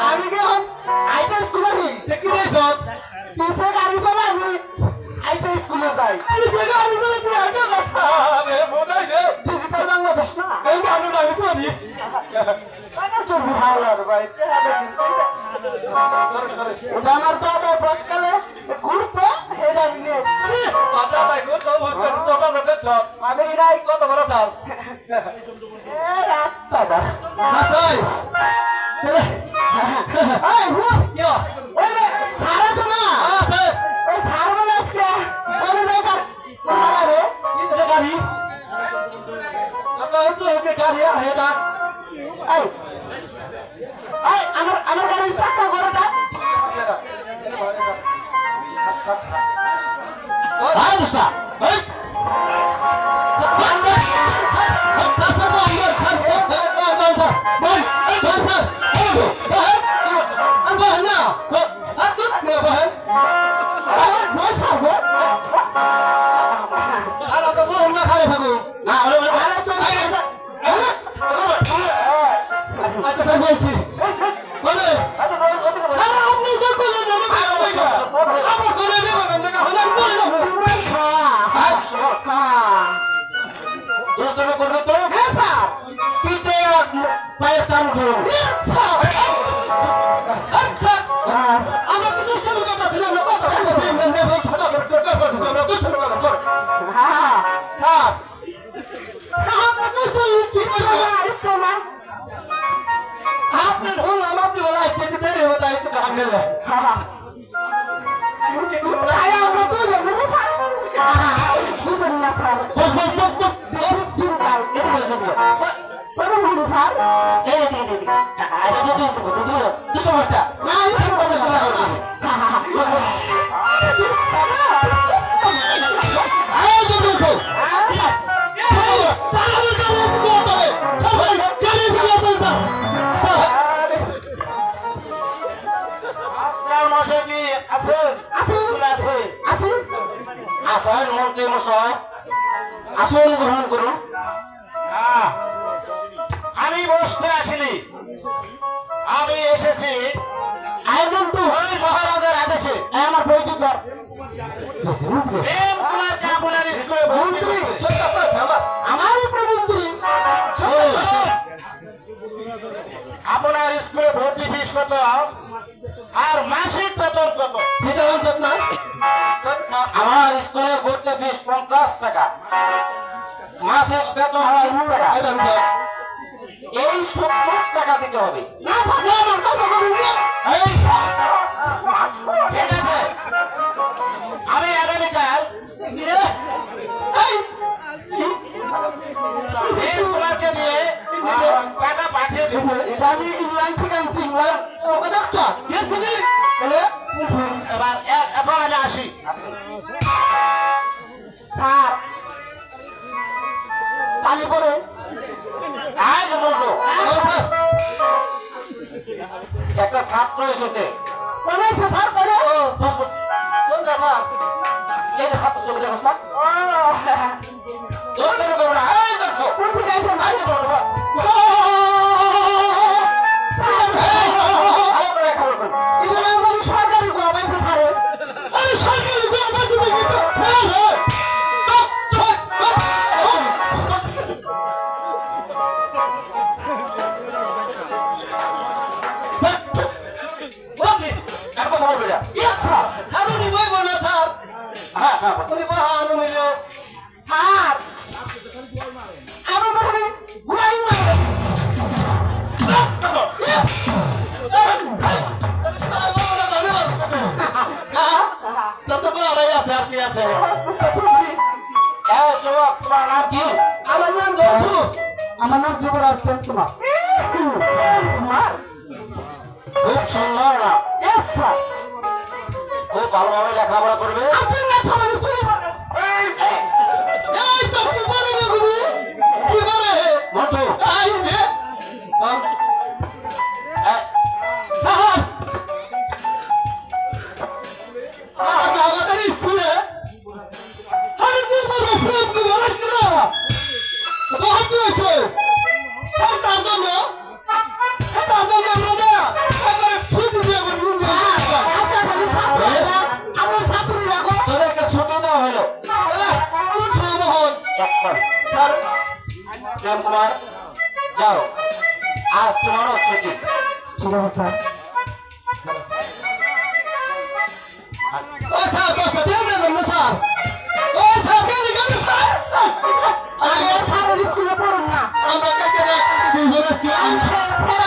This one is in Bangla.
আমি কি আইটা স্কুলে যাই কি রেছত পিছে গাড়ি চলে আমি আইটা স্কুলে যাই পিছে গাড়ি চলে তুই আইটা রাস্তা রে বোঝাই রে ডিজিটাল বাংলাদেশ না এই গানু আমি শুনি কানা চলবি হাওলার ভাই ওটা আমার দাদা বসকালে ঘুরতো এটা নিয়ে আটা তাই গো তো বুঝতে তো তো সব আমি নাই কত বড় সাল এ রাত দাদা হাসাই এই হু ইয়া ওই সারা শোনা আছে ওই সারা বলে আজকে কোনে দেখা কোনা রে এই গাড়ি আপনার তো এই গাড়ি আছে না এই এই আমার গাড়ির চাকা ঘরটা আইসা এই আসন গ্রহণ করুন আমি বসতে আসিনি আমি এসেছি মহারাজার আদেশে আমার বইটি ধর আপনার স্কুলে মন্ত্রী আমার উপরে মন্ত্রী আপনার স্কুলে ভর্তি ফিস কত আর মাসিক বেতন কত আমার স্কুলে ভর্তি ফিস 50 টাকা মাসিক বেতন 20 টাকা এই 70 টাকা দিতে হবে না থাকলে আমার কাছে বলুন ঠিক আছে আমি আগামীকাল দিয়ে টাকা পাঠিয়ে দেব এটা আমি ইংল্যান্ড থেকে আনছি ইংল্যান্ড ওকে দেখছো এবার এখন আমি আসি স্যার পানি পরে একটা ছাত্র এসেছে কোনে স্যার পরে এই যে ছাত্র চলে যাবো না কোন থেকে আইছে ভাই সরকারি গোয়াবাইছে স্যার আরে সরকারি গোয়াবাইছে কিন্তু আমার নাম যুবরাজ কুমার খুব সুন্দর না খুব ভালোভাবে লেখাপড়া করবে স্কুলে প্রেম কুমার যাও, আজ তোমারও ছুটি। ঠিক আছে স্যার। ও স্যার দশটা দিয়ে দেন না স্যার। ও স্যার কেন কেন স্যার? আরে স্যার স্কুলে পড়ুন না। আমরা কাকে দুজন আছি। স্যার